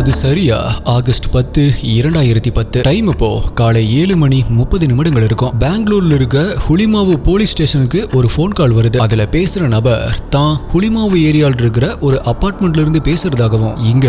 அது சரியா August 10, 2010. Time இப்போ காலை 7:30 இருக்கும். பெங்களூர்ல இருக்க ஹுலிமாவு போலீஸ் ஸ்டேஷனுக்கு ஒரு போன் கால் வருது. அதுல பேசுற நபர் தான் ஹுலிமாவு ஏரியால இருக்கிற ஒரு அபார்ட்மெண்ட்ல இருந்து பேசுறதாகவும் இங்க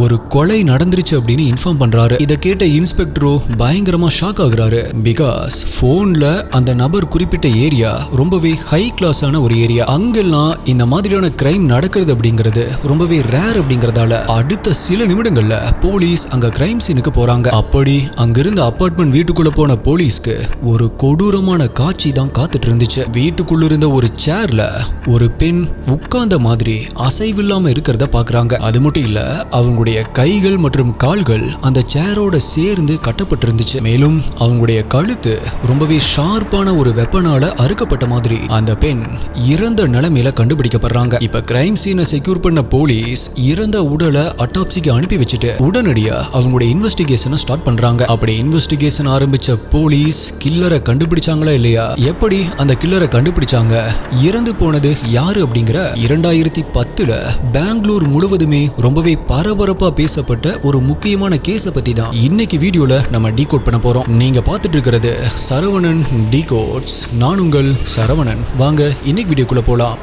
ஒரு கொலை நடந்துருச்சு அப்படின்னு இன்ஃபார்ம் பண்றாரு. இத கேட்ட இன்ஸ்பெக்டரோ பயங்கரமா ஷாக் ஆகுறாரு. பிகாஸ் போன்ல அந்த நபர் குறிப்பிட்ட ஏரியா ரொம்பவே ஹை கிளாஸான ஒரு ஏரியா. அங்கெல்லாம் இந்த மாதிரியான கிரைம் நடக்கிறது அப்படிங்கிறது ரொம்பவே ரேர் அப்படிங்கறதால அடுத்த சில நிமிடங்கள்ல போலீஸ் அங்க கிரைம் சீனுக்கு போறாங்க. அப்படி அங்கிருந்த அபார்ட்மெண்ட் வீட்டுக்குள்ள போன போலீஸ்க்கு ஒரு கொடூரமான காட்சி தான் காத்துட்டு இருந்துச்சு. வீட்டுக்குள்ள இருந்த ஒரு சேர்ல ஒரு பெண் உட்கார்ந்த மாதிரி அசைவில்லாம இருக்கிறத பாக்குறாங்க. அது மட்டும் இல்ல, அவங்களுடைய கைகள் மற்றும் கால்கள் அந்த சேரோட சேர்ந்து கட்டப்பட்டிருந்துச்சு. மேலும் அவங்களுடைய கழுத்து ரொம்பவே ஷார்ப்பான ஒரு வெப்பனால அறுக்கப்பட்ட மாதிரி அந்த பெண் இறந்த நிலைமையில கண்டுபிடிக்கப்படுறாங்க. இப்ப கிரைம் சீனை செக்யூர் பண்ண போலீஸ் இறந்த உடலை அட்டாப்சிக்கு அனுப்பி வச்சுட்டு உடனடியா அவங்களுடைய இன்வெஸ்டிகேஷனை ஸ்டார்ட் பண்றாங்க. அப்படி இன்வெஸ்டிகேஷன் ஆரம்பிச்ச போலீஸ் கில்லரை கண்டுபிடிச்சாங்களா இல்லையா, எப்படி அந்த கில்லரை கண்டுபிடிச்சாங்க, இறந்து போனது யாரு அப்படிங்கிற 2010 பெங்களூர் முழுவதுமே ரொம்பவே பரபரப்பா பேசப்பட்ட ஒரு முக்கியமான கேஸை பத்தி தான் இன்னைக்கு வீடியோல நம்ம டீகோட் பண்ண போறோம். நீங்க பார்த்துட்டு இருக்கிறது சரவணன் டீகோட்ஸ். நான் உங்கள் சரவணன். வாங்க இன்னைக்கு வீடியோக்குள்ள போலாம்.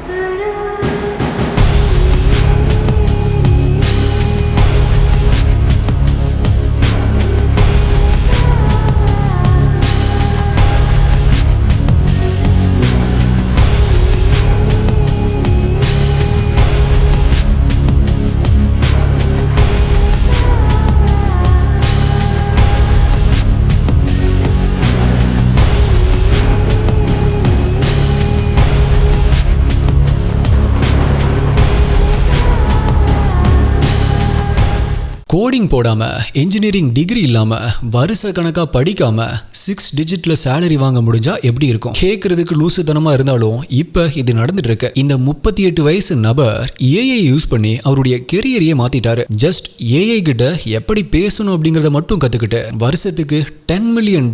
கோடிங் போடாம, இன்ஜினியரிங் டிகிரி இல்லாம, வருஷ கணக்கா படிக்காம 6 டிஜிட்ல சேலரி வாங்க முடிஞ்சா எப்படி இருக்கும்? கேட்கறதுக்கு லூசுத்தனமா இருந்தாலும் இப்ப இது நடந்துட்டு இருக்கு. இந்த 38 வயசு நபர் ஏஐ யூஸ் பண்ணி அவருடைய கெரியரையே மாத்திட்டாரு. ஜஸ்ட் ஏஐ கிட்ட எப்படி பேசணும் அப்படிங்கறத மட்டும் கத்துக்கிட்டு வருஷத்துக்கு $10 மில்லியன்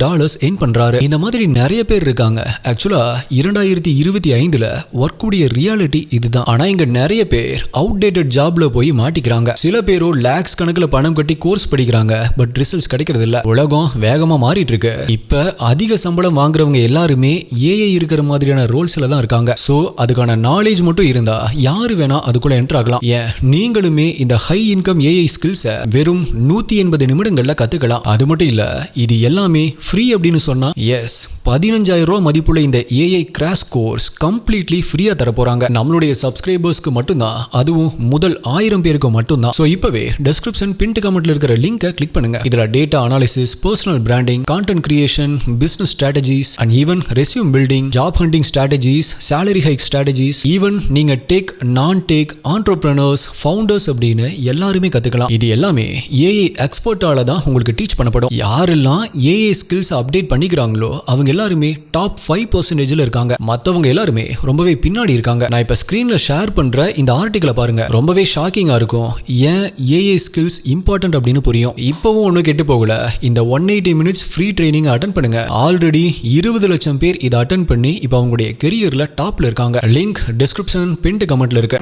எர்ன் பண்றாரு. இந்த மாதிரி நிறைய பேர் இருக்காங்க. ஆக்சுவலா 2025 ஒர்க்குடைய ரியாலிட்டி இதுதான். ஆனா இங்க நிறைய பேர் அவுட்டேட்டட் ஜாப்ல போய் மாட்டிக்கிறாங்க. சில பேரோ லேக்ஸ் கணக்குல பணம் கட்டி கோர்ஸ் படிக்கிறாங்க, பட் ரிசல்ட்ஸ் கிடைக்கிறது இல்ல. உலகம் வேகமா மாறிட்டு இருக்கு. இப்ப அதிக சம்பளம் வாங்குறவங்க எல்லாருமே ஏஐ இருக்கிற மாதிரியான ரோல்ஸ்ல தான் இருக்காங்க. சோ அதுக்கான நாலேஜ் மட்டும் இருந்தா யாரு வேணா அதுக்குள்ள என்டர் ஆகலாம். ஏன் நீங்களுமே இந்த ஹை இன்கம் ஏஐ ஸ்கில்ஸை வெறும் 180 நிமிடங்கள்ல கத்துக்கலாம். அது மட்டும் இல்ல, இது எல்லாமே ஃப்ரீ அப்படின்னு சொன்னா எஸ், 15,000 ரூபாய் மதிப்புள்ள இந்த ஏஐ கிராஷ் கோர்ஸ் கம்ப்ளீட்லி ஃப்ரீயா தர போறாங்க. நம்மளுடைய சப்ஸ்கிரைபர்ஸ்க்கு மட்டும்தான், அதுவும் முதல் 1000 பேருக்கு மட்டும்தான். சோ இப்பவே டிஸ்கிரிப்ஷன் பின்ட் கமெண்ட்ல இருக்கிற லிங்கை கிளிக் பண்ணுங்க. இதுல data analysis, personal branding, content creation, business strategies and even resume building, job hunting strategies, salary hike strategies, even நீங்க டெக், நான் டெக், ஆண்டர்பிரனர்ஸ், ஃபவுண்டர்ஸ் அப்படின்னு எல்லாருமே கத்துக்கலாம். இது எல்லாமே ஏஐ எக்ஸ்பர்ட்டால தான் உங்களுக்கு டீச் பண்ணப்படும். யாரெல்லாம் ஏஐ ஸ்கில்ஸ் அப்டேட் பண்ணிக்கிறாங்களோ அவங்க எல்லாருமே டாப் 5% இருக்காங்க. மத்தவங்க எல்லாருமே ரொம்பவே பின்னாடி இருக்காங்க. நான் இப்ப ஸ்கிரீன்ல ஷேர் பண்ற இந்த ஆர்டிகலை பாருங்க. ரொம்பவே ஷாக்கிங்கா இருக்கும். ஏன் ஏஐ ஸ்கில்ஸ் இம்பார்ட்டன்ட் அப்படின்னு புரியும். இப்பவும் ஒன்றும் கெட்டு போகல. இந்த 180 மினிட்ஸ் ஃப்ரீ ட்ரைனிங் அட்டன் பண்ணுங்க. ஆல்ரெடி 20 லட்சம் பேர் இதை அட்டன் பண்ணி இப்போ அவங்களுடைய கெரியர்ல டாப்ல இருக்காங்க. லிங்க் டிஸ்கிரிப்ஷன் பின்ட் கமெண்ட்ல இருக்கு.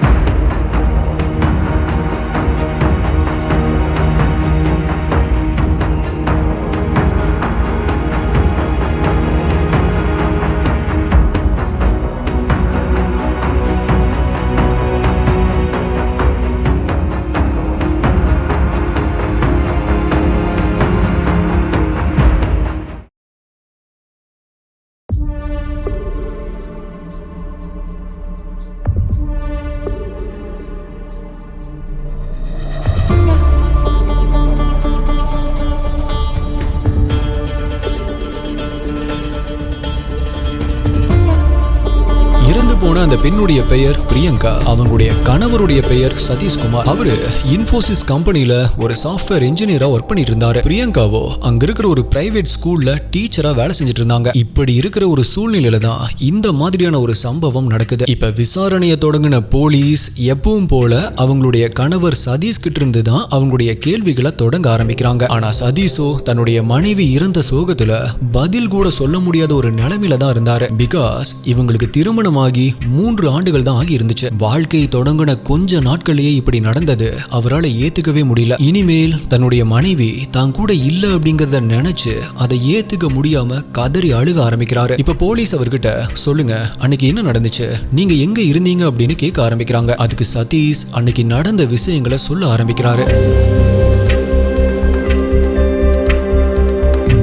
அந்த பெண்ணுடைய பெயர் பிரியங்கா. அவங்களுடைய கணவருடைய பெயர் சதீஷ்குமார். அவரு இன்ஃபோசிஸ் கம்பெனில ஒரு சாஃப்ட்வேர் இன்ஜினியரா ஒர்க் பண்ணிட்டு இருந்தாரு. பிரியங்காவோ அங்க இருக்கிற ஒரு பிரைவேட் ஸ்கூல்ல டீச்சரா வேலை செஞ்சுட்டு இருந்தாங்க. இப்படி இருக்கிற ஒரு சூழ்நிலையில தான் இந்த மாதிரியான ஒரு சம்பவம் நடக்குது. இப்ப விசாரணையை தொடங்கின போலீஸ் எப்பவும் போல அவங்களுடைய கணவர் சதீஷ் கிட்ட இருந்து தான் அவங்களுடைய கேள்விகளை தொடங்க ஆரம்பிக்கிறாங்க. ஆனா சதீஷோ தன்னுடைய மனைவி இறந்த சோகத்துல பதில் கூட சொல்ல முடியாத ஒரு நிலைமையில தான் இருந்தாரு. பிகாஸ் இவங்களுக்கு திருமணமாகி 3 ஆண்டுகள் தான் ஆகி இருந்துச்சு. வாழ்க்கை தொடங்கின கொஞ்ச நாட்கள்லயே இப்படி நடந்தது அவரால் ஏத்துக்கவே முடியல. இனிமேல் தன்னுடைய மனைவி தான் கூட இல்ல அப்படிங்கறத நினைச்சு அதை ஏத்துக்க முடியாம கதறி அழுக ஆரம்பிக்கிறாரு. இப்ப போலீஸ் அவர்கிட்ட சொல்லுங்க அன்னைக்கு என்ன நடந்துச்சு, நீங்க எங்க இருந்தீங்க அப்படின்னு கேட்க ஆரம்பிக்கிறாங்க. அதுக்கு சதீஷ் அன்னைக்கு நடந்த விஷயங்களை சொல்ல ஆரம்பிக்கிறாரு.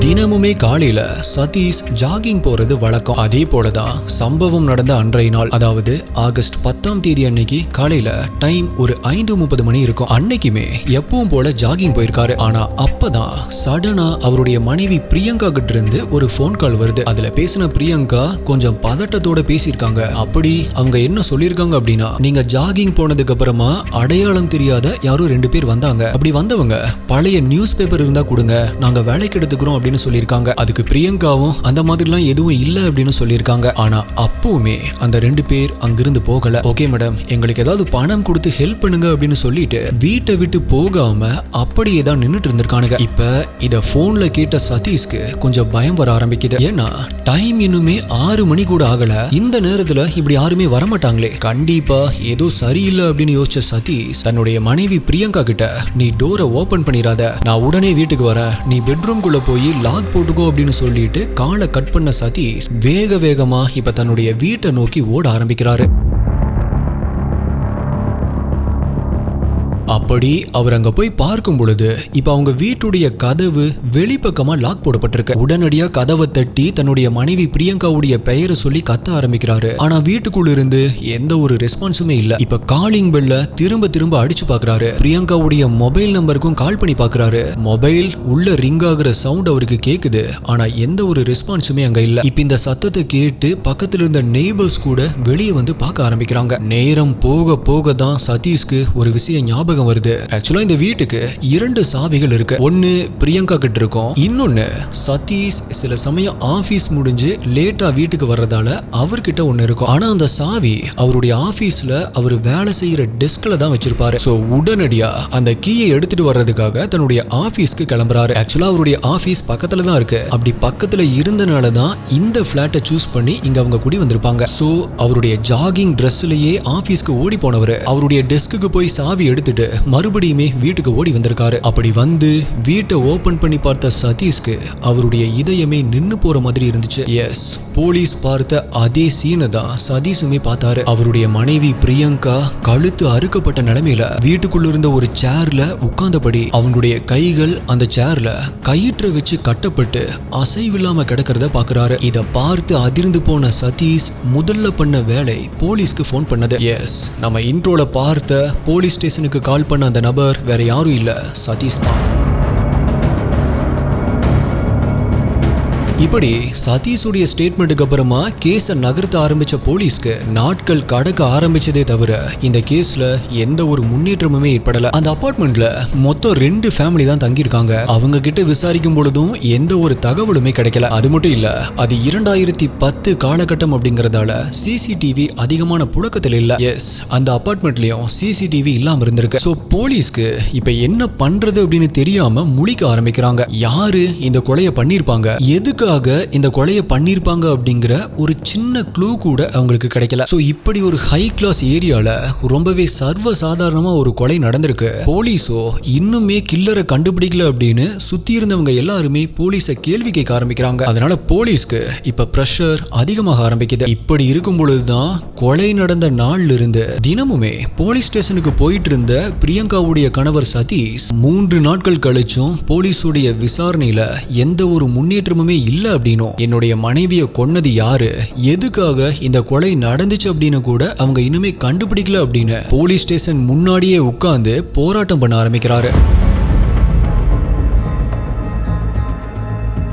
தினமுமே காலையில சதீஷ் ஜாகிங் போறது வழக்கம். அதே போலதான் சம்பவம் நடந்த அன்றைய நாள், அதாவது ஆகஸ்ட் 10ஆம் தேதி அன்னைக்கு காலையில டைம் ஒரு 5:30 மணி இருக்கும். அன்னைக்குமே எப்பவும் போல ஜாகிங் போயிருக்காரு. ஆனா அப்பதான் சடனா அவருடைய மனைவி பிரியங்கா கிட்ட இருந்து ஒரு போன் கால் வருது. அதுல பேசின பிரியங்கா கொஞ்சம் பதட்டத்தோட பேசியிருக்காங்க. அப்படி அவங்க என்ன சொல்லியிருக்காங்க அப்படின்னா, நீங்க ஜாகிங் போனதுக்கு அப்புறமா அடையாளம் தெரியாத யாரோ 2 பேர் வந்தாங்க. அப்படி வந்தவங்க பழைய நியூஸ் பேப்பர் இருந்தா கொடுங்க, நாங்க வேலைக்கு எடுத்துக்கிறோம் அப்படின்னு சொல்லியிருக்காங்க. அதுக்கு பிரியங்காவும் அந்த மாதிரிலாம் எதுவும் இல்ல அப்படின்னு சொல்லியிருக்காங்க. ஆனா அப்பவுமே அந்த 2 பேர் அங்கிருந்து போகல. ஓகே மேடம், எங்களுக்கு ஏதாவது பணம் கொடுத்து ஹெல்ப் பண்ணுங்க அப்படின்னு சொல்லிட்டு வீட்டை விட்டு போகாம அப்படியே தான் நின்னுட்டு இருந்திருக்கானுங்க. இப்ப இத போன்ல கேட்ட சதீஷ்க்கு கொஞ்சம் பயம் வர ஆரம்பிக்குது. ஏன்னா டைம் இன்னுமே 6 மணி கூட ஆகல. இந்த நேரத்துல இப்படி யாருமே வரமாட்டாங்களே, கண்டிப்பா ஏதோ சரியில்லை அப்படின்னு யோசிச்ச சதீஷ் தன்னுடைய மனைவி பிரியங்கா கிட்ட, நீ டோரை ஓபன் பண்ணிராத, நான் உடனே வீட்டுக்கு வரேன், நீ பெட்ரூம்குள்ள போய் லாக் போட்டுக்கோ அப்படின்னு சொல்லிட்டு காலை கட் பண்ண சதீஷ் வேக வேகமா இப்ப தன்னுடைய வீட்டை நோக்கி ஓட ஆரம்பிக்கிறாரு. அப்படி அவர் அங்க போய் பார்க்கும் பொழுது இப்ப அவங்க வீட்டுடைய கதவு வெளிப்பக்கமா லாக் போடப்பட்டிருக்கு. உடனடியா கதவை தட்டி தன்னுடைய மனைவி பிரியங்காவுடைய பெயரை சொல்லி கத்த ஆரம்பிக்கிறாரு. ஆனா வீட்டுக்குள்ள இருந்து எந்த ஒரு ரெஸ்பான்ஸுமே இல்ல. இப்ப காலிங் பெல்ல திரும்ப அடிச்சு பாக்குறாரு. பிரியங்காவுடைய மொபைல் நம்பருக்கும் கால் பண்ணி பாக்குறாரு. மொபைல் உள்ள ரிங் ஆகுற சவுண்ட் அவருக்கு கேக்குது. ஆனா எந்த ஒரு ரெஸ்பான்ஸுமே அங்க இல்ல. இப்ப இந்த சத்தத்தை கேட்டு பக்கத்துல இருந்த நெய்பர்ஸ் கூட வெளியே வந்து பார்க்க ஆரம்பிக்கிறாங்க. நேரம் போக போக தான் சதீஷ்க்கு ஒரு விஷயம் ஞாபகம் வருது. ஆக்சுவலா இந்த வீட்டுக்கு 2 சாவிகள் இருக்கு. ஒன்னு பிரியங்கா கிட்ட இருக்கும், இன்னொன்னு சதீஷ் சில சமயம் ஆபீஸ் முடிஞ்சு லேட்டா வீட்டுக்கு வர்றதால அவர்கிட்ட ஒன்னு இருக்கும். ஆனா அந்த சாவி அவருடைய ஆபீஸ்ல அவர் வேலை செய்யற டெஸ்க்ல தான் வச்சிருப்பாரு. சோ உடனடியா அந்த கீயை எடுத்துட்டு வர்றதுக்காக தன்னுடைய ஆபீஸ்க்கு கிளம்புறாரு. ஆக்சுவலா அவருடைய ஆபீஸ் பக்கத்துல தான் இருக்கு. அப்படி பக்கத்துல இருந்தனால தான் இந்த பிளாட்டை சூஸ் பண்ணி இங்க அவங்க குடி வந்திருப்பாங்க. சோ அவருடைய ஜாகிங் ட்ரெஸ்லயே ஆபீஸ்க்கு ஓடி போனவர் அவருடைய டெஸ்க்கு போய் சாவி எடுத்துட்டு மறுபடியுமே வீட்டுக்கு ஓடி வந்திருக்காரு. அப்படி வந்து வீட்டை ஓபன் பண்ணி பார்த்த சதீஷ்க்கு அவருடைய இதயமே நின்னு போற மாதிரி இருந்துச்சு. எஸ், போலீஸ் பார்த்த அதே சீனை தான் சதீஷுமே பார்த்தாரு. அவருடைய மனைவி பிரியங்கா கழுத்து அறுக்கப்பட்ட நிலைமையில வீட்டுக்குள்ள இருந்த ஒரு சேர்ல உட்கார்ந்தபடி அவங்களுடைய கைகள் அந்த சேர்ல கயிற்றை வச்சு கட்டப்பட்டு அசைவில்லாம கிடக்கிறத பாக்குறாரு. இத பார்த்து அதிர்ந்து போன சதீஷ் முதல்ல பண்ண வேலை போலீஸ்க்கு போன் பண்ணது. எஸ், நம்ம இன்ட்ரோல பார்த்த போலீஸ் ஸ்டேஷனுக்கு கால் பண்ண அந்த நபர் வேற யாரும் இல்ல, சதீஷ் தான். இப்படி சதீஷுடைய ஸ்டேட்மெண்ட்டுக்கு அப்புறமா கேஸை நகர்த்த ஆரம்பிச்ச போலீஸ்க்கு நாட்கள் கடக்க ஆரம்பிச்சதே தவிர இந்த கேஸ்ல எந்த ஒரு முன்னேற்றமுமே ஏற்படல. அந்த அபார்ட்மெண்ட்ல மொத்தம் 2 ஃபேமிலி தான் தங்கியிருக்காங்க. அவங்க கிட்ட விசாரிக்கும் பொழுதும் எந்த ஒரு தகவலுமே கிடைக்கல. அது மட்டும் இல்ல, அது 2010 காலகட்டம் அப்படிங்கறதால சிசிடிவி அதிகமான புழக்கத்தில் இல்ல. எஸ், அந்த அபார்ட்மெண்ட்லயும் சிசிடிவி இல்லாம இருந்திருக்கு. சோ போலீஸ்க்கு இப்ப என்ன பண்றது அப்படின்னு தெரியாம முழிக்க ஆரம்பிக்கிறாங்க. யாரு இந்த கொலையை பண்ணிருப்பாங்க, எதுக்கு இந்த கொலையை பண்ணிருப்பாங்க அப்படிங்கிற ஒரு சின்ன க்ளூ கூட அவங்களுக்கு கிடைக்கல. சோ இப்படி ஒரு ஹை கிளாஸ் ஏரியால ரொம்பவே சர்வ சாதாரணமா ஒரு கொலை நடந்திருக்கு. போலீஸோ இன்னுமே கில்லரை கண்டுபிடிக்கல அப்படின்னு சுத்தி இருந்தவங்க எல்லாருமே போலீஸை கேள்வி கேட்க ஆரம்பிக்கிறாங்க. அதனால போலீஸ்க்கு இப்ப பிரஷர் அதிகமாக ஆரம்பிக்குது. இப்படி இருக்கும் பொழுதுதான் கொலை நடந்த நாள்ல இருந்து தினமுமே போலீஸ் ஸ்டேஷனுக்கு போயிட்டு இருந்த பிரியங்காவுடைய கணவர் சதீஷ் 3 நாட்கள் கழிச்சும் போலீஸுடைய விசாரணையில எந்த ஒரு முன்னேற்றமுமே இல்ல அப்படின்னும், என்னுடைய மனைவியை கொன்னது யாரு, எதுக்காக இந்த கொலை நடந்துச்சு அப்படின்னு கூட அவங்க இன்னுமே கண்டுபிடிக்கல அப்படின்னு போலீஸ் ஸ்டேஷன் முன்னாடியே உட்கார்ந்து போராட்டம் பண்ண ஆரம்பிக்கிறாரு.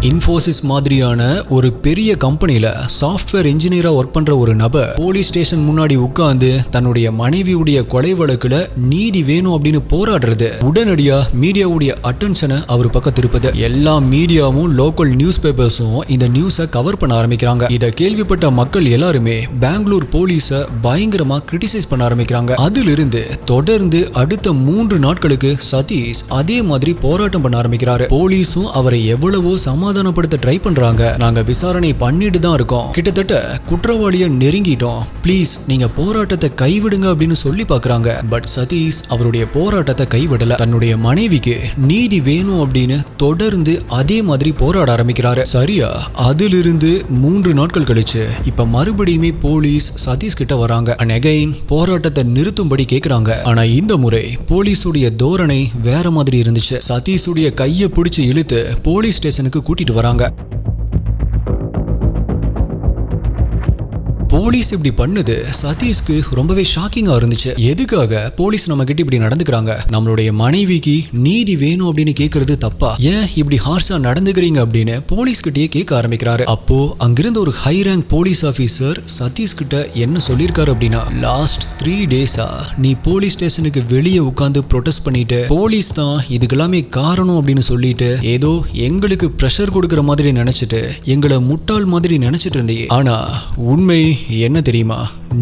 இன்ஃபோசிஸ் மாதிரியான ஒரு பெரிய கம்பெனில சாஃப்ட்வேர் இன்ஜினியரா ஒர்க் பண்ற ஒரு நபர் போலீஸ் ஸ்டேஷன் முன்னாடி உட்கார்ந்து தன்னுடைய மனைவியுடைய கொலை வழக்குல நீதி வேணும் அப்படின்னு போராடுறது உடனடியா மீடியாவுடைய அட்டென்ஷனை அவர் பக்கம் திருப்புது. எல்லா மீடியாவும் லோக்கல் நியூஸ் பேப்பர்ஸும் இந்த நியூஸை கவர் பண்ண ஆரம்பிக்கிறாங்க. இதை கேள்விப்பட்ட மக்கள் எல்லாருமே பெங்களூர் போலீஸை பயங்கரமா கிரிட்டிசைஸ் பண்ண ஆரம்பிக்கிறாங்க. அதிலிருந்து தொடர்ந்து அடுத்த 3 நாட்களுக்கு சதீஷ் அதே மாதிரி போராட்டம் பண்ண ஆரம்பிக்கிறாரு. போலீஸும் அவரை எவ்வளவோ சமாதானப்படுத்த ட்ரை பண்றாங்க. நாங்க விசாரணை பண்ணிட்டு தான் இருக்கோம், கிட்டத்தட்ட குற்றவாளிய நெருங்கிட்டோம், ப்ளீஸ் நீங்க போராட்டத்தை கைவிடுங்க அப்படின்னு சொல்லி பாக்குறாங்க. பட் சதீஷ் அவருடைய போராட்டத்தை கைவிடல. தன்னுடைய மனைவிக்கு நீதி வேணும் அப்படின்னு தொடர்ந்து அதே மாதிரி போராட ஆரம்பிக்கிறாரு. சரியா அதிலிருந்து 3 நாட்கள் கழிச்சு இப்ப மறுபடியுமே போலீஸ் சதீஷ் கிட்ட வராங்க. அண்ட் அகைன் போராட்டத்தை நிறுத்தும்படி கேக்குறாங்க. ஆனா இந்த முறை போலீஸுடைய தோரணை வேற மாதிரி இருந்துச்சு. சதீஷுடைய கையை பிடிச்சு இழுத்து போலீஸ் ஸ்டேஷனுக்கு கூட்டிட்டு வராங்க. போலீஸ் இப்படி பண்ணுது சதீஷ்க்கு ரொம்பவே ஷாக்கிங்கா இருந்துச்சு. எதுக்காக போலீஸ் நம்ம கிட்ட இப்படி நடந்துக்கிறாங்க? நம்மளுடைய மனைவிக்கு நீதி வேணும் அப்படின்னு கேக்குறது தப்பா? ஏன் இப்படி ஹார்ஷா நடந்துக்கிறீங்க அப்படின்னு போலீஸ் கிட்டயே கேட்க ஆரம்பிக்கிறாரு. அப்போ அங்கிருந்த ஒரு high rank police officer Sathish கிட்ட என்ன சொல்லியிருக்காரு அப்படின்னா, லாஸ்ட் 3 டேஸா நீ போலீஸ் ஸ்டேஷனுக்கு வெளியே உட்கார்ந்து ப்ரொடெஸ்ட் பண்ணிட்டு போலீஸ் தான் இதுக்கெல்லாமே காரணம் அப்படின்னு சொல்லிட்டு ஏதோ எங்களுக்கு பிரஷர் கொடுக்கற மாதிரி நினைச்சிட்டு எங்களை முட்டாள் மாதிரி நினைச்சிட்டு இருந்தீங்க. ஆனா உண்மை என்ன தெரியுமா?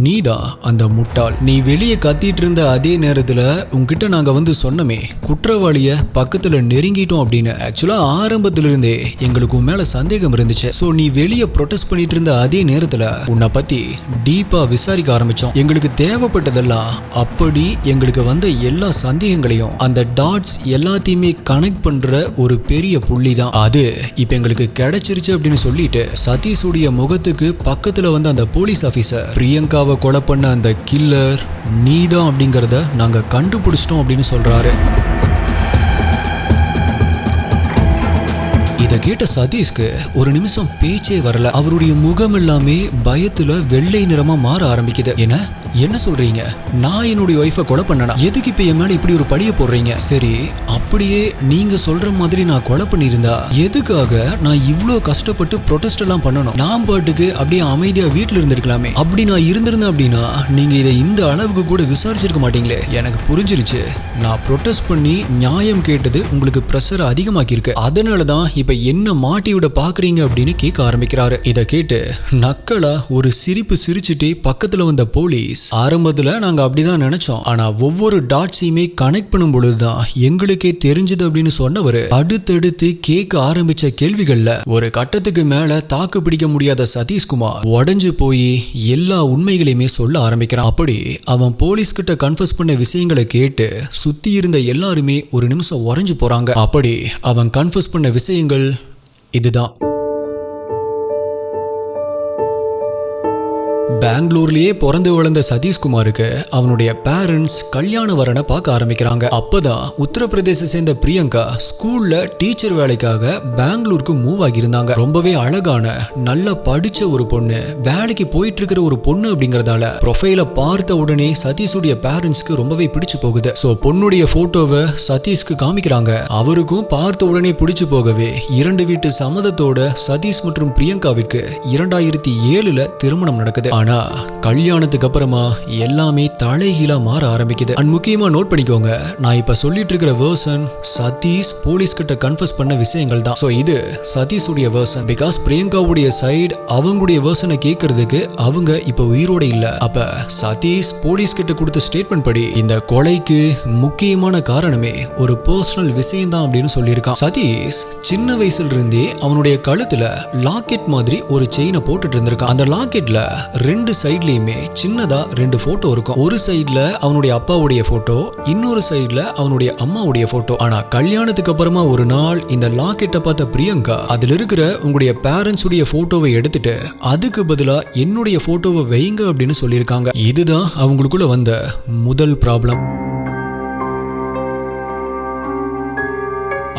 நீதான் அந்த முட்டாள். நீ வெளியே கத்திட்டு இருந்த அதே நேரத்துல உன்கிட்ட நாங்க வந்து சொன்னமே குற்றவாளிய பக்கத்துல நெருங்கிட்டோம் அப்படின்னு. ஆக்சுவலா ஆரம்பத்துல இருந்தே எங்களுக்கு உன் மேல சந்தேகம் இருந்துச்சு. சோ நீ வெளியே ப்ரொடெஸ்ட் பண்ணிட்டு இருந்த அதே நேரத்துல உன்னை பத்தி டீப்பா விசாரிக்க ஆரம்பிச்சோம். எங்களுக்கு தேவைப்பட்டதெல்லாம் அப்படி எங்களுக்கு வந்த எல்லா சந்தேகங்களையும் அந்த டாட்ஸ் எல்லாத்தையுமே கனெக்ட் பண்ற ஒரு பெரிய புள்ளி தான் அது இப்ப எங்களுக்கு கிடைச்சிருச்சு அப்படின்னு சொல்லிட்டு சதீஷுடைய முகத்துக்கு பக்கத்துல வந்து அந்த போலீஸ் ஆபீசர் பிரியங்காவை கொலை பண்ண அந்த கில்லர் நீதான் அப்படிங்கறத நாங்க கண்டுபிடிச்சிட்டோம் அப்படின்னு சொல்றாரு. இதை கேட்ட சதீஷ்க்கு ஒரு நிமிஷம் பேச்சே வரல. அவருடைய முகம் எல்லாமே பயத்துல வெள்ளை நிறமா மாற ஆரம்பிக்குது. என்ன சொல்றீங்க? நான் என்னுடைய ஒய்ஃபை கொலை பண்ணனா? எதுக்கு இப்ப என் மேல இப்படி ஒரு பழிய போடுறீங்க? சரி, அப்படியே நீங்க சொல்ற மாதிரி நான் கொலை பண்ணியிருந்தா எதுக்காக நான் இவ்ளோ கஷ்டப்பட்டு ப்ரொடெஸ்ட் எல்லாம் பண்ணணும்? நான் பாட்டுக்கு அப்படியே அமைதியா வீட்டுல இருந்திருக்கலாமே. அப்படி நான் இருந்திருந்தேன் அப்படின்னா நீங்க இதை இந்த அளவுக்கு கூட விசாரிச்சிருக்க மாட்டீங்களே. எனக்கு புரிஞ்சிருச்சு, நான் ப்ரொடெஸ்ட் பண்ணி நியாயம் கேட்டது உங்களுக்கு பிரஷர் அதிகமாக்கி இருக்கு. அதனாலதான் இப்ப என்ன மாட்டி விட பாக்குறீங்க அப்படின்னு கேட்க ஆரம்பிக்கிறாரு. இதை கேட்டு நக்கலா ஒரு சிரிப்பு சிரிச்சுட்டே பக்கத்துல வந்த போலீஸ், ஆரம்பத்துல நாங்க அப்படிதான் நினைச்சோம், ஆனா ஒவ்வொரு டாட்ஸையுமே கனெக்ட் பண்ணும் பொழுதுதான் எங்களுக்கே தெரிஞ்சது அப்படின்னு சொன்னவரு அடுத்தடுத்து கேட்க ஆரம்பிச்ச கேள்விகள்ல ஒரு கட்டத்துக்கு மேல தாக்கு பிடிக்க முடியாத சதீஷ்குமார் உடைஞ்சு போய் எல்லா உண்மைகளையுமே சொல்ல ஆரம்பிக்கிறான். அப்படி அவன் போலீஸ் கிட்ட கன்ஃபஸ் பண்ண விஷயங்களை கேட்டு சுத்தி இருந்த எல்லாருமே ஒரு நிமிஷம் உறைஞ்சு போறாங்க. அப்படி அவன் கன்ஃபஸ் பண்ண விஷயங்கள் இதுதான். பெங்களூர்லயே பிறந்து வளர்ந்த சதீஷ்குமாருக்கு அவனுடைய பேரண்ட்ஸ் கல்யாண வரனை பார்க்க ஆரம்பிக்கிறாங்க. அப்பதான் உத்தரப்பிரதேச சேர்ந்த பிரியங்கா ஸ்கூல்ல டீச்சர் வேலைக்காக பெங்களூருக்கு மூவ் ஆகியிருந்தாங்க. ரொம்பவே அழகான நல்லா படிச்ச ஒரு பொண்ணு, வேலைக்கு போயிட்டு இருக்கிற ஒரு பொண்ணு அப்படிங்கறதால ப்ரொஃபைல பார்த்த உடனே சதீஷுடைய பேரண்ட்ஸ்க்கு ரொம்பவே பிடிச்சு போகுது. சோ பொண்ணுடைய போட்டோவை சதீஷ்க்கு காமிக்கிறாங்க. அவருக்கும் பார்த்த உடனே பிடிச்சு போகவே 2 வீட்டு சம்மதத்தோட சதீஷ் மற்றும் பிரியங்காவிற்கு 2007 திருமணம் நடக்குது. ஆனா கல்யாணத்துக்கு அப்புறமா எல்லாமே தலைகீழா மாற ஆரம்பிக்குது. அண்ட் முக்கியமா நோட் பண்ணிக்கோங்க, நான் இப்ப சொல்லிட்டு இருக்கிற வெர்ஷன் சதீஷ் போலீஸ் கிட்ட கன்ஃபஸ் பண்ண விஷயங்கள் தான். சோ இது சதீஷுடைய வெர்ஷன். பிகாஸ் பிரியங்காவுடைய சைடு அவங்களுடைய வெர்ஷனை கேட்கறதுக்கு அவங்க இப்ப உயிரோட இல்ல. அப்ப சதீஷ் போலீஸ் கிட்ட கொடுத்த ஸ்டேட்மெண்ட் படி இந்த கொலைக்கு முக்கியமான காரணமே ஒரு பர்சனல் விஷயம் தான் அப்படின்னு சொல்லியிருக்கான். சதீஷ் சின்ன வயசுல இருந்தே அவனுடைய கழுத்துல லாக்கெட் மாதிரி ஒரு செயினை போட்டுட்டு இருந்திருக்கான். அந்த லாக்கெட்ல 2 சைட்லயுமே சின்னதா 2 போட்டோ இருக்கும். ஒரு சைட்ல அவனுடைய அப்பாவுடைய போட்டோ, இன்னொரு சைட்ல அவனுடைய அம்மாவுடைய போட்டோ. ஆனா கல்யாணத்துக்கு அப்புறமா ஒரு நாள் இந்த லாக்கெட்டை பார்த்த பிரியங்கா அதுல இருக்கிற உங்களுடைய பேரண்ட்ஸ் உடைய போட்டோவை எடுத்துட்டு அதுக்கு பதிலா என்னுடைய போட்டோவை வைங்க அப்படின்னு சொல்லியிருக்காங்க. இதுதான் அவங்களுக்குள்ள வந்த முதல் ப்ராப்ளம்.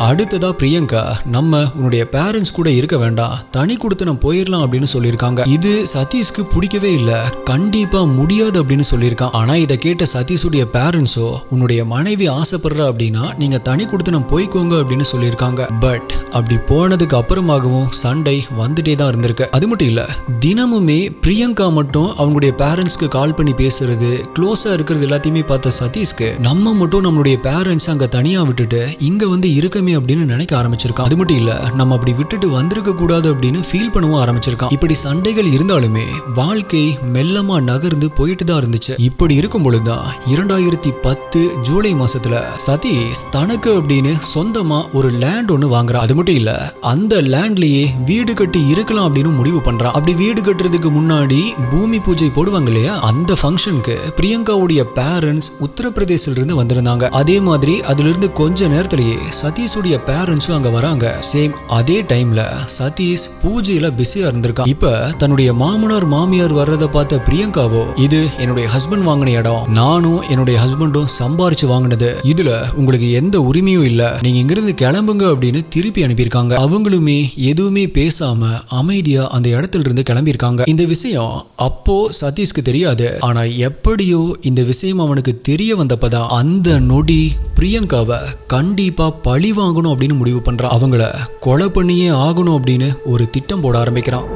அடுத்ததா பிரியங்கா நம்ம உன்னுடைய பேரண்ட்ஸ் கூட இருக்க வேண்டாம், தனி கொடுத்து நம்ம போயிடலாம் அப்படின்னு சொல்லியிருக்காங்க. இது சதீஷ்க்கு பிடிக்கவே இல்ல, கண்டிப்பா முடியாது அப்படின்னு சொல்லியிருக்கான். ஆனா இதை கேட்ட சதீஷுடைய பேரண்ட்ஸோ உன்னுடைய மனைவி ஆசைப்படுற அப்படின்னா நீங்க தனி கொடுத்து நம்ம போய்க்கோங்க அப்படின்னு சொல்லியிருக்காங்க. பட் அப்படி போனதுக்கு அப்புறமாகவும் சண்டை வந்துட்டே தான் இருந்திருக்கு. அது மட்டும் இல்ல, தினமுமே பிரியங்கா மட்டும் அவங்களுடைய பேரண்ட்ஸ்க்கு கால் பண்ணி பேசுறது, க்ளோஸா இருக்கிறது எல்லாத்தையுமே பார்த்த சதீஷ்க்கு நம்ம மட்டும் நம்மளுடைய பேரண்ட்ஸ் அங்க தனியா விட்டுட்டு இங்க வந்து இருக்கமே அப்படின்னு நினைக்க ஆரம்பிச்சிருக்கான். அது மட்டும் இல்ல, நம்ம அப்படி விட்டுட்டு வந்திருக்க கூடாது அப்படின்னு ஃபீல் பண்ணவும் ஆரம்பிச்சிருக்கான். இப்படி சண்டைகள் இருந்தாலுமே வாழ்க்கை மெல்லமா நகர்ந்து போயிட்டு தான் இருந்துச்சு. இப்படி இருக்கும் பொழுதுதான் 2010 ஜூலை மாசத்துல சதீஷ் தனக்கு அப்படின்னு சொந்தமா ஒரு லேண்ட் ஒண்ணு வாங்குறான். அது மட்டும் இல்ல, அந்த லேண்ட்லயே வீடு கட்டி இருக்கலாம் அப்படின்னு முடிவு பண்றான். அப்படி வீடு கட்டுறதுக்கு முன்னாடி பூமி பூஜை போடுவாங்க இல்லையா, அந்த ஃபங்க்ஷனுக்கு பிரியங்காவுடைய பேரண்ட்ஸ் உத்தரப்பிரதேசில இருந்து வந்திருந்தாங்க. அதே மாதிரி அதுல இருந்து கொஞ்ச நேரத்திலேயே சதீஷுடைய பேரண்ட்ஸும் அங்க வராங்க. சேம் அதே டைம்ல சதீஷ் பூஜையில பிஸியா இருந்திருக்கான். இப்ப தன்னுடைய மாமனார் மாமியார் வர்றதை பார்த்த பிரியங்காவோ, இது என்னுடைய ஹஸ்பண்ட் வாங்கின இடம், நானும் என்னுடைய ஹஸ்பண்டும் சம்பாரிச்சு வாங்கினது, இதுல உங்களுக்கு எந்த உரிமையும் இல்ல, நீங்க இங்கிருந்து கிளம்புங்க அப்படின்னு திருப்பி அனுப்பியிருக்காங்க. அவங்களுமே எதுவுமே பேசாம அமைதியா அந்த இடத்துல இருந்து கிளம்பியிருக்காங்க. இந்த விஷயம் அப்போ சதீஷ்க்கு தெரியாது. ஆனா எப்படியோ இந்த விஷயம் அவனுக்கு தெரிய வந்தப்பதான் அந்த நொடி பிரியங்காவை கண்டிப்பா பழி வாங்கணும் அப்படின்னு முடிவு பண்றான். அவங்கள கொலை பண்ணியே ஆகணும் அப்படின்னு ஒரு திட்டம் போட ஆரம்பிக்கிறான்.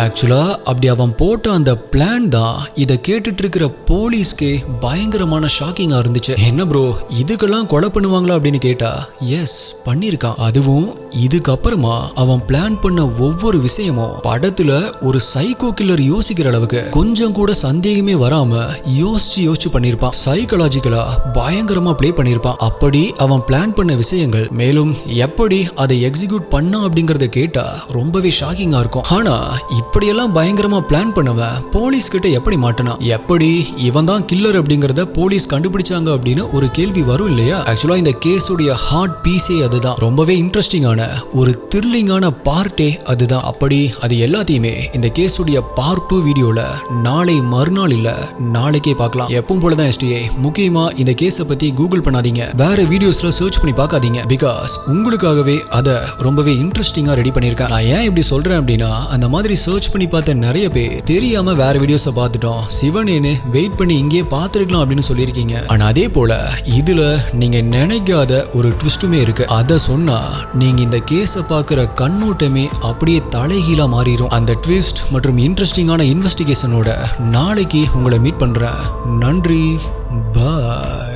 ஆக்சுவலா அப்படி அவன் போட்ட அந்த பிளான் தான் இதை கேட்டுட்டு இருக்கிற போலீஸ்க்கே பயங்கரமான ஷாக்கிங்கா இருந்துச்சு. என்ன ப்ரோ, இதுக்கெல்லாம் கொலை பண்ணுவாங்களா அப்படின்னு கேட்டா, எஸ் பண்ணிருக்கான். அதுவும் இதுக்கப்புறமா அவன் பிளான் பண்ண ஒவ்வொரு விஷயமும் படத்துல ஒரு சைக்கோ கில்லர் யோசிக்கிற அளவுக்கு கொஞ்சம் கூட சந்தேகமே வராம யோசிச்சு பண்ணிருப்பான். சைக்காலஜிக்கலா பயங்கரமா பிளே பண்ணிருப்பான். அப்படி அவன் பிளான் பண்ண விஷயங்கள் மேலும் எப்படி அதை எக்ஸிக்யூட் பண்ணா அப்படிங்கறத கேட்டா ரொம்பவே ஷாக்கிங்கா இருக்கும். ஆனா இப்படியெல்லாம் பயங்கரமா பிளான் பண்ணவன் போலீஸ் கிட்ட எப்படி மாட்டினா, எப்படி இவன் தான் கில்லர் அப்படிங்கறத போலீஸ் கண்டுபிடிச்சாங்க அப்படின்னு ஒரு கேள்வி வரும் இல்லையா. ஆக்சுவலா இந்த கேஸுடைய ஹார்ட் பீஸே அதுதான். ரொம்பவே இன்ட்ரெஸ்டிங்கான ஒரு த்ரில்லிங்கான பார்ட்டே அதுதான். அப்படி அது எல்லாத்தையுமே இந்த கேஸுடைய பார்ட் 2 வீடியோல நாளை மறுநாள் இல்ல நாளைக்கே பார்க்கலாம். எப்பவும் போலதான் STA. முக்கியமா இந்த கேஸை பத்தி கூகுள் பண்ணாதீங்க, வேற வீடியோஸ்ல சர்ச் பண்ணி பார்க்காதீங்க. பிகாஸ் உங்களுக்காகவே அதை ரொம்பவே இன்ட்ரெஸ்டிங்கா ரெடி பண்ணிருக்கேன். நான் ஏன் இப்படி சொல்றேன் அப்படின்னா, அந்த மாதிரி சர்ச் பண்ணி பார்த்த நிறைய பேர் தெரியாம வேற வீடியோஸை பார்த்துட்டோம், சிவனேன்னு வெயிட் பண்ணி இங்கே பார்த்துருக்கலாம் அப்படின்னு சொல்லியிருக்கீங்க. ஆனா அதே போல இதுல நீங்க நினைக்காத ஒரு ட்விஸ்டுமே இருக்கு. அதை சொன்னா நீங்க இந்த கேஸை பார்க்குற கண்ணோட்டமே அப்படியே தலைகீழா மாறிடும். அந்த ட்விஸ்ட் மற்றும் இன்ட்ரெஸ்டிங்கான இன்வெஸ்டிகேஷனோட நாளைக்கு உங்களை மீட் பண்றேன். நன்றி, பாய்.